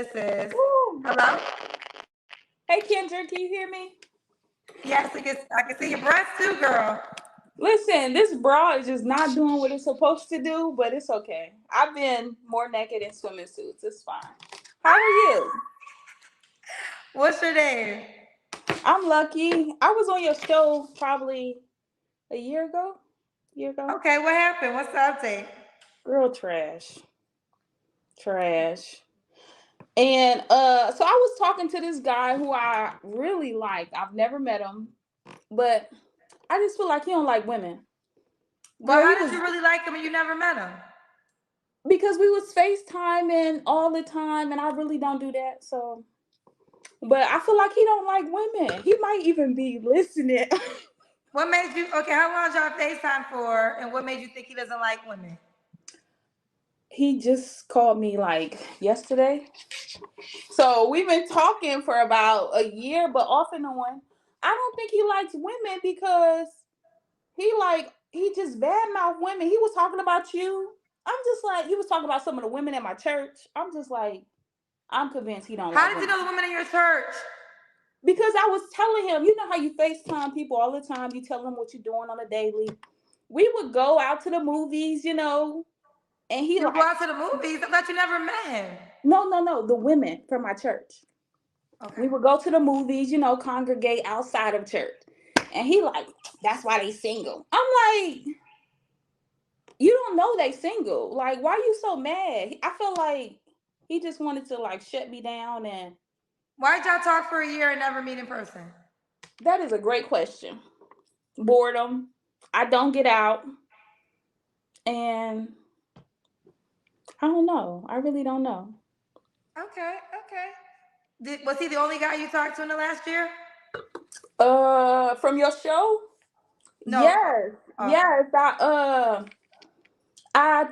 This is. Woo. Hello? Hey, Kendra, can you hear me? Yes, I can see your breasts too, girl. Listen, this bra is just not doing what it's supposed to do, but it's okay. I've been more naked in swimming suits. It's fine. How are you? What's your name? I'm lucky. I was on your show probably a year ago. Okay, what happened? What's the update? Girl, trash. And so I was talking to this guy who I really like. I've never met him, but I just feel like he don't like women. Well, Girl, how did you really like him and you never met him? because we was FaceTiming all the time, and I really don't do that. So, but I feel like he don't like women. He might even be listening. What made you, okay, how long y'all FaceTime for, and what made you think he doesn't like women? He just called me like yesterday. So we've been talking for about a year, but off and on. I don't think he likes women because he just badmouth women. He was talking about you. I'm just like, he was talking about some of the women at my church. I'm just like, I'm convinced he don't How like did you women. know the women in your church? Because I was telling him, you know how you FaceTime people all the time, you tell them what you're doing on a daily. We would go out to the movies, and he You like, go out to the movies? I thought you never met him. no, the women from my church. Okay. We would go to the movies, congregate outside of church. And he like, that's why they single. I'm like, you don't know they single. Like, why are you so mad? I feel like he just wanted to like shut me down. And Why'd y'all talk for a year and never meet in person? that is a great question. Boredom. I don't get out. And I don't know. I really don't know. Okay. Was he the only guy you talked to in the last year? From your show? No. Yes. Okay. Yes. I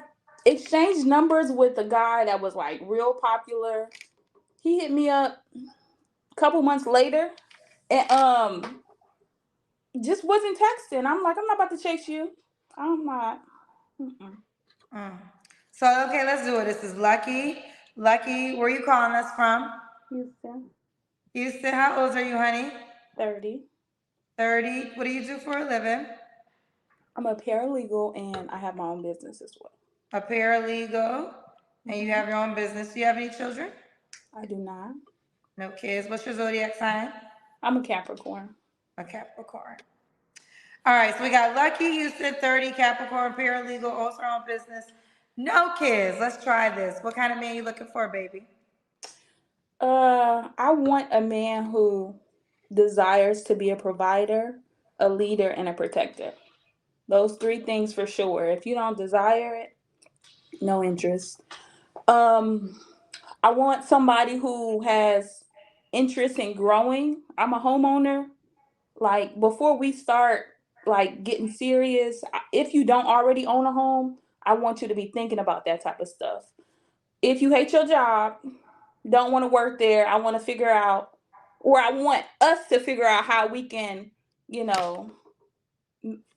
exchanged numbers with a guy that was like real popular. He hit me up a couple months later and just wasn't texting. I'm like, I'm not about to chase you. I'm not. Mm-mm. Mm. So, okay, let's do it. This is Lucky. Lucky, where are you calling us from? Houston, Houston. How old are you, honey? 30. 30. What do you do for a living? I'm a paralegal and I have my own business as well. A paralegal. And you have your own business. Do you have any children? I do not. No kids. What's your zodiac sign? I'm a Capricorn. A Capricorn. All right, so we got Lucky, Houston, 30, Capricorn, paralegal, owns her own business. No kids. Let's try this. What kind of man you looking for, baby? I want a man who desires to be a provider, a leader, and a protector. Those three things for sure. If you don't desire it, no interest. Um, I want somebody who has interest in growing. I'm a homeowner. Like before we start like getting serious, if you don't already own a home, I want you to be thinking about that type of stuff. If you hate your job, don't want to work there, I want to figure out, or I want us to figure out how we can, you know,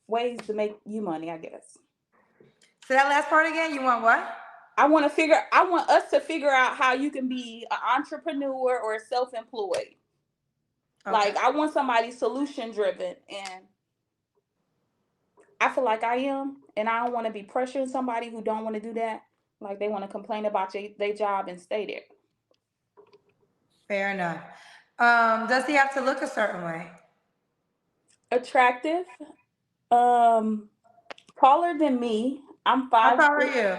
ways to make you money, I guess. So that last part again, you want what? I want us to figure out how you can be an entrepreneur or self-employed. Okay. Like I want somebody solution driven, and I feel like I am, and I don't want to be pressuring somebody who don't want to do that. Like they want to complain about their job and stay there. Fair enough. Does he have to look a certain way? Attractive, um, taller than me. I'm How five tall are six, you?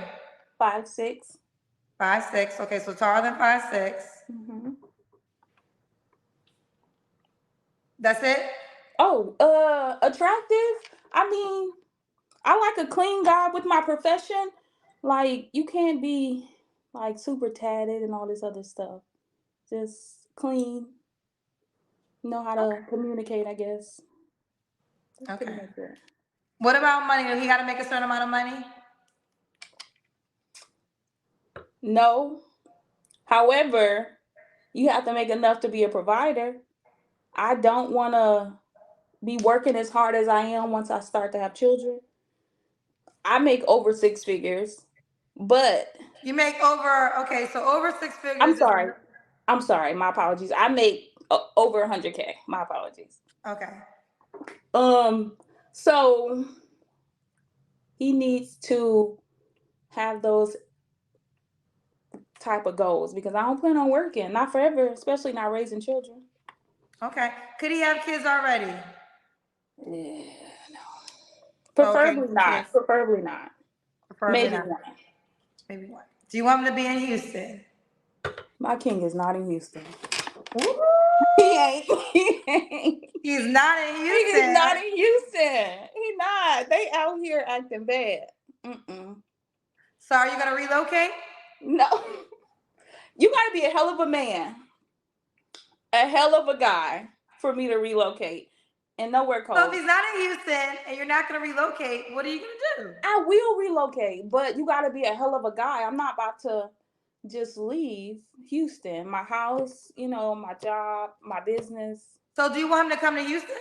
5'6". 5'6". Okay, so taller than 5'6". Mm-hmm. That's it? Oh, attractive. I mean, I like a clean guy with my profession. Like you can't be like super tatted and all this other stuff. Just clean, know how to communicate, I guess. That's pretty Okay. much it. What about money? Do he got to make a certain amount of money? No. However, you have to make enough to be a provider. I don't want to be working as hard as I am once I start to have children. I make over six figures. But You make over, okay, so over six I'm figures is, sorry. I'm sorry. My apologies. I make over 100K. My apologies. okay. Um, so he needs to have those type of goals because I don't plan on working, not forever, especially not raising children. Okay. Could he have kids already? Yeah, no. Okay, Preferably not. kids. Preferably not. Preferably Maybe not. one. Maybe one. Do you want him to be in Houston? My king is not in Houston. Woo! He ain't. He ain't. He's not in He is Houston. not in Houston. He not. They out here acting bad. So are you gonna relocate? No. You gotta be a hell of a man, a hell of a guy for me to relocate. And nowhere So if cold. he's not in Houston and you're not gonna relocate, what are you gonna do? I will relocate, but you gotta be a hell of a guy. I'm not about to just leave Houston, my house, my job, my business. So do you want him to come to Houston?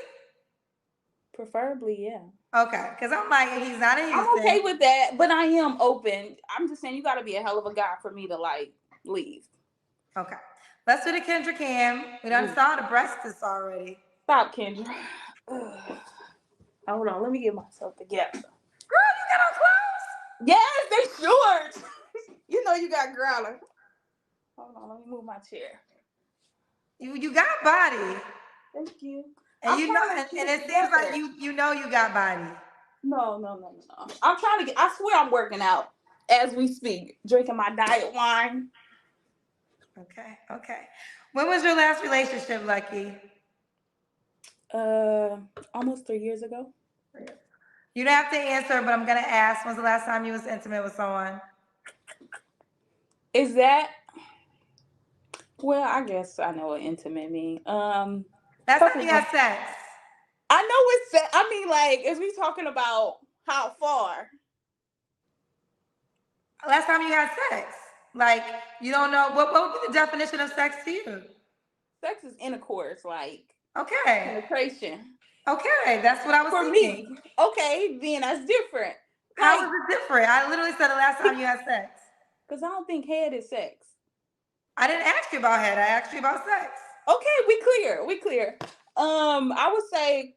Preferably, yeah. Okay, because I'm like, if he's not in I'm Houston. okay with that, but I am open. I'm just saying you gotta be a hell of a guy for me to leave. Okay. Let's do the Kendra Cam. We done saw the breasts already. Stop, Kendra. Hold on, let me get myself together. Girl, you got on clothes? Yes, they short. You know you got growler. Hold on, let me move my chair. You got body. Thank you. And I'm you know, trying to and get it it seems like together. you know you got body. No. I'm trying to get. I swear I'm working out as we speak, drinking my diet wine. Okay. When was your last relationship, Lucky? Almost 3 years ago. You don't have to answer, but I'm gonna ask. When's the last time you was intimate with someone? Is that? Well, I guess I know what intimate mean. Last time Couple you months. had sex? I know it's. I mean, like, is we talking about how far? Last time you had sex? Like you don't know what would be the definition of sex to you? Sex is intercourse, like Okay. penetration. Okay, that's what I was For thinking. me, okay, then that's different. How Like, is it different? I literally said the last time you had sex. because I don't think head is sex. I didn't ask you about head. I asked you about sex. Okay, we clear. I would say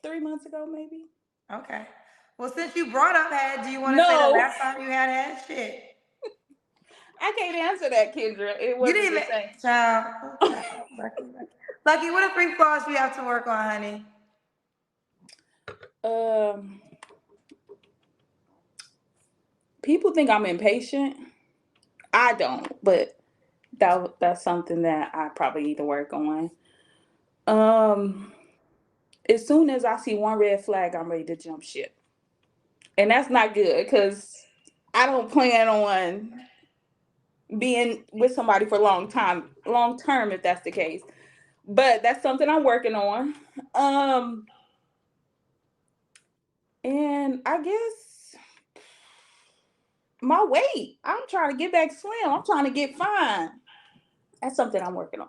3 months ago, maybe. Okay. Well, since you brought up head, do you want to say the No, last time you had head? Shit. I can't answer that, Kendra. It You wasn't didn't the even. same. Child. Okay. Lucky, what are 3 flaws you have to work on, honey? People think I'm impatient. I don't, but that's something that I probably need to work on. As soon as I see one red flag, I'm ready to jump ship. And that's not good because I don't plan on being with somebody for long term, if that's the case. But that's something I'm working on. And I guess my weight. I'm trying to get back slim. I'm trying to get fine. That's something I'm working on.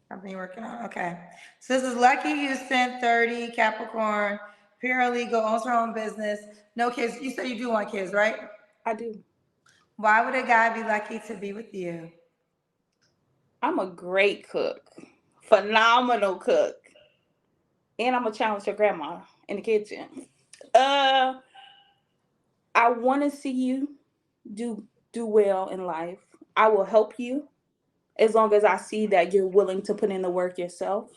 Something you're working on. Okay. So this is Lucky Houston, 30, Capricorn, paralegal, owns her own business. No kids. You said you do want kids, right? I do. Why would a guy be lucky to be with you? I'm a great cook, phenomenal cook, and I'm gonna challenge your grandma in the kitchen. I want to see you do well in life. I will help you as long as I see that you're willing to put in the work yourself.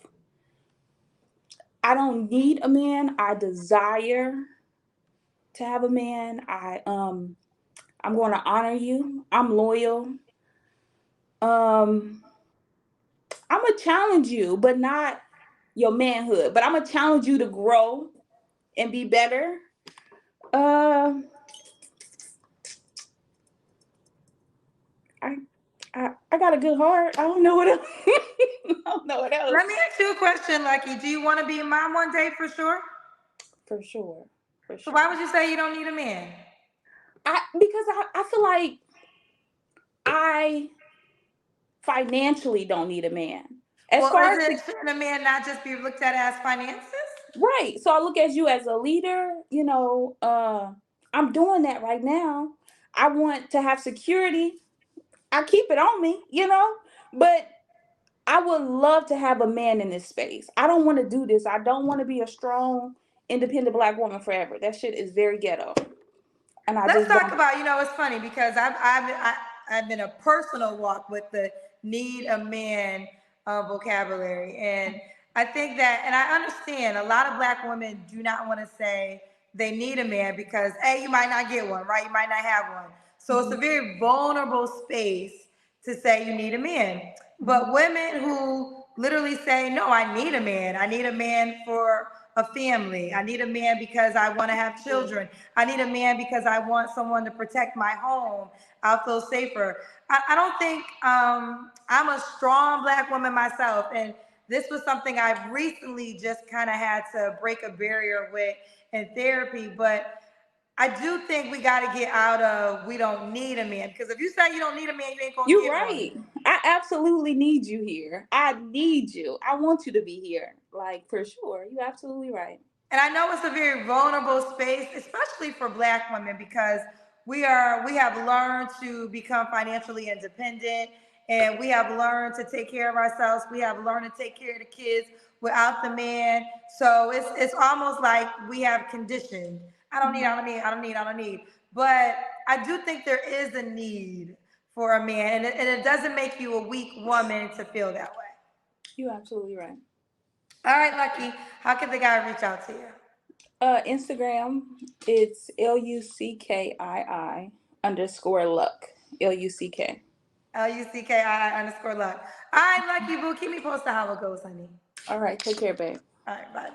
I don't need a man. I desire to have a man. I'm going to honor you. I'm loyal. I'm gonna challenge you, but not your manhood. But I'm gonna challenge you to grow and be better. Uh, I, I got a good heart. I don't know what else. I don't know what else. Let me ask you a question, Lucky. Do you want to be a mom one day for sure? For sure. So why would you say you don't need a man? Because I feel like I financially don't need a man. Shouldn't a man not just be looked at as finances? Right. So I look at you as a leader. I'm doing that right now. I want to have security. I keep it on me, but I would love to have a man in this space. I don't want to do this. I don't want to be a strong, independent Black woman forever. That shit is very ghetto. And I Let's just talk don't. about, it's funny because I've been a personal walk with the need a man vocabulary. And I think that, and I understand a lot of Black women do not want to say they need a man because, A, you might not get one, right? You might not have one. So it's a very vulnerable space to say you need a man. But women who literally say, no, I need a man. I need a man for a family. I need a man because I want to have children. I need a man because I want someone to protect my home. I'll feel safer. I don't think I'm a strong Black woman myself. And this was something I've recently just kind of had to break a barrier with in therapy. But I do think we got to get out of we don't need a man. Because if you say you don't need a man, you ain't going to You're get right. one. I absolutely need you here. I need you. I want you to be here. Like, for sure. You're absolutely right. And I know it's a very vulnerable space, especially for Black women, because we have learned to become financially independent, and we have learned to take care of ourselves. We have learned to take care of the kids without the man. So it's almost like we have conditioned. I don't need, I don't need, I don't need, I don't need. But I do think there is a need for a man, and it doesn't make you a weak woman to feel that way. You're absolutely right. All right, Lucky, how can the guy reach out to you? Instagram, it's LUCKII_luck. LUCK. LUCKI_luck. All right, Lucky Boo, keep me posted how it goes, honey. All right, take care, babe. All right, bye.